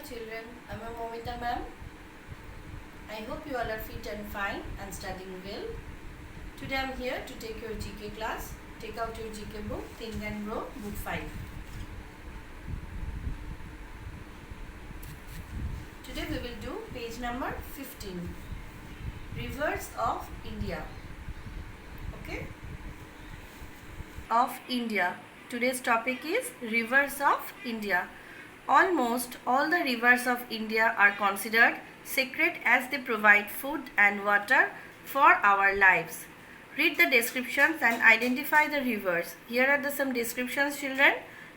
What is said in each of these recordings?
children. I'm a Momita ma'am. I hope you all are fit and fine and studying well. Today I'm here to take your GK class. Take out your GK book, Think and Grow, book 5. Today we will do page number 15. Rivers of India. Okay? Of India. Today's topic is Rivers of India. Almost all the rivers of India are considered sacred as they provide food and water for our lives. Read the descriptions and identify the rivers. Here are some descriptions, children.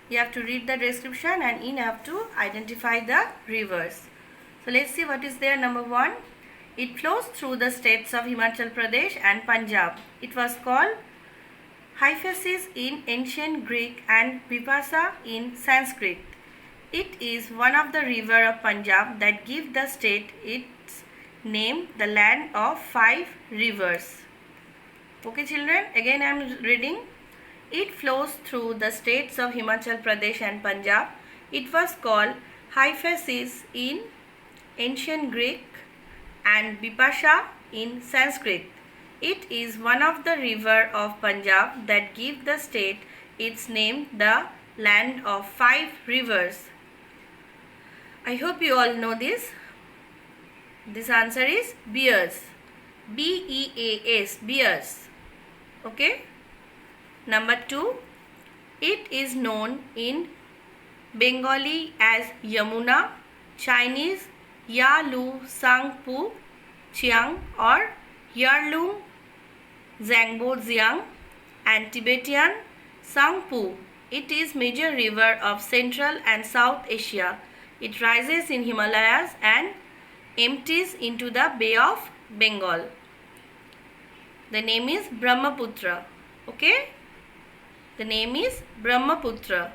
You have to read the description and you have to identify the rivers. So let's see what is there. Number 1. It flows through the states of Himachal Pradesh and Punjab. It was called Hyphasis in ancient Greek and Vipasa in Sanskrit. It is one of the river of Punjab that give the state its name, the land of 5 rivers. Okay children, again I am reading. It flows through the states of Himachal Pradesh and Punjab. It was called Hyphasis in ancient Greek and Vipasa in Sanskrit. It is one of the river of Punjab that give the state its name, the land of 5 rivers. I hope you all know this. This answer is Bears. B-E-A-S, Bears. Okay. Number 2. It is known in Bengali as Yamuna, Chinese Ya Lu Sang Pu Chiang or Yarlung Zangbo Ziang, and Tibetan Sang Pu. It is major river of Central and South Asia. It rises in Himalayas and empties into the Bay of Bengal. The name is Brahmaputra. Okay? The name is Brahmaputra.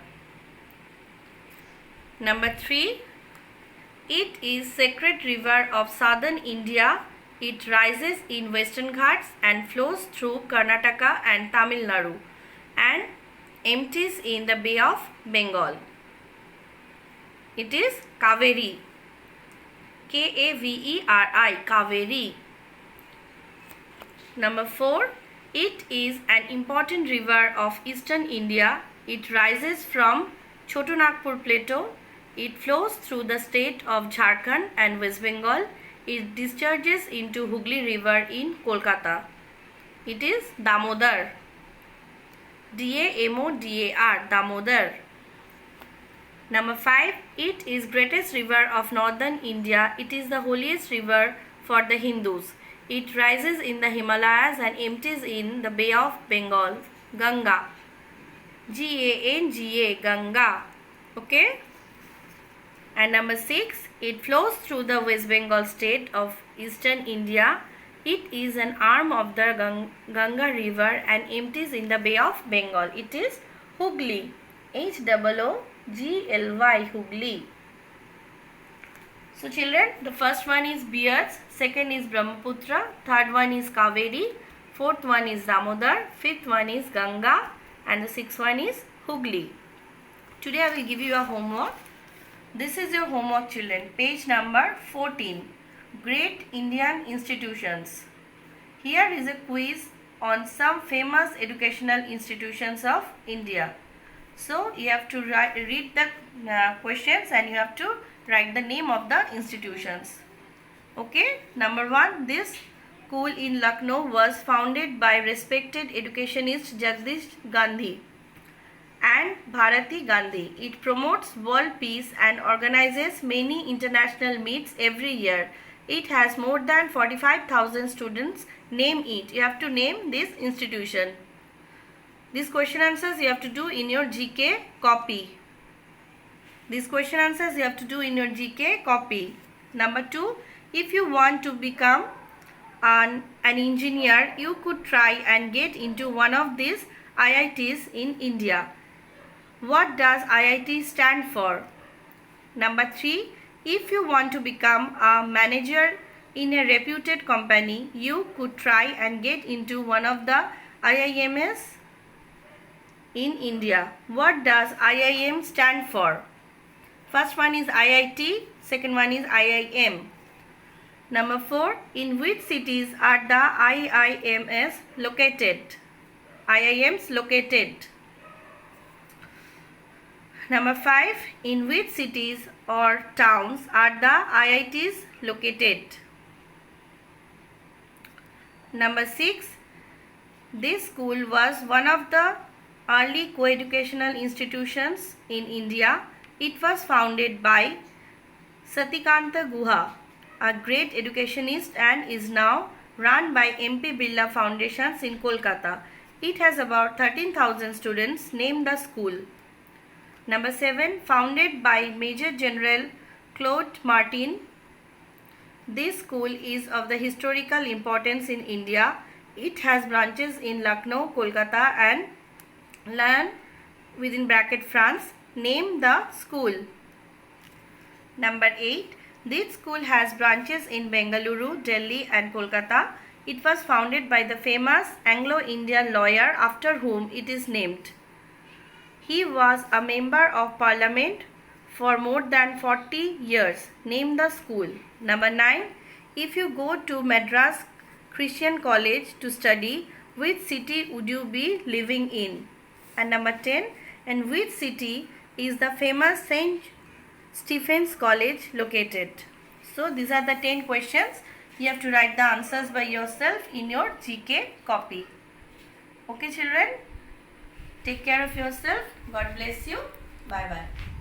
Number 3. It is sacred river of southern India. It rises in Western Ghats and flows through Karnataka and Tamil Nadu and empties in the Bay of Bengal. It is Kaveri. K-A-V-E-R-I, Kaveri. Number 4. It is an important river of eastern India. It rises from Choto Nagpur Plateau. It flows through the state of Jharkhand and West Bengal. It discharges into Hooghly River in Kolkata. It is Damodar. D-A-M-O-D-A-R, Damodar. Number 5. It is greatest river of northern India. It is the holiest river for the Hindus. It rises in the Himalayas and empties in the Bay of Bengal. Ganga. G-A-N-G-A, Ganga. Okay. And number 6. It flows through the West Bengal state of eastern India. It is an arm of the Ganga river and empties in the Bay of Bengal. It is Hooghly. H-O-O-G-L-Y, Hooghly. So children, the first one is Bears, second is Brahmaputra, third one is Kaveri, fourth one is Damodar, fifth one is Ganga, and the sixth one is Hooghly. Today I will give you a homework. This is your homework children, page number 14, Great Indian Institutions. Here is a quiz on some famous educational institutions of India. So you have to read the questions and you have to write the name of the institutions. Okay, number 1, this school in Lucknow was founded by respected educationist Jagdish Gandhi and Bharati Gandhi. It promotes world peace and organizes many international meets every year. It has more than 45,000 students. Name it. You have to name this institution. These question answers you have to do in your GK copy. These question answers you have to do in your GK copy. Number 2, if you want to become an engineer, you could try and get into one of these IITs in India. What does IIT stand for? Number 3, if you want to become a manager in a reputed company, you could try and get into one of the IIMs in India. What does IIM stand for? First one is IIT, second one is IIM. Number 4, in which cities are the IIMs located? IIMs located. Number 5, in which cities or towns are the IITs located? Number 6, this school was one of the early co-educational institutions in India. It was founded by Satikanta Guha, a great educationist, and is now run by MP Birla Foundations in Kolkata. It has about 13,000 students. Name the school. Number 7, founded by Major General Claude Martin. This school is of the historical importance in India. It has branches in Lucknow, Kolkata and Lyon within bracket France. Name the school. Number 8, this school has branches in Bengaluru, Delhi and Kolkata. It was founded by the famous Anglo-Indian lawyer after whom it is named. He was a member of parliament for more than 40 years. Name the school. Number 9, if you go to Madras Christian College to study, which city would you be living in? And number 10, in which city is the famous St. Stephen's College located? So these are the 10 questions. You have to write the answers by yourself in your GK copy. Okay children, take care of yourself. God bless you. Bye bye.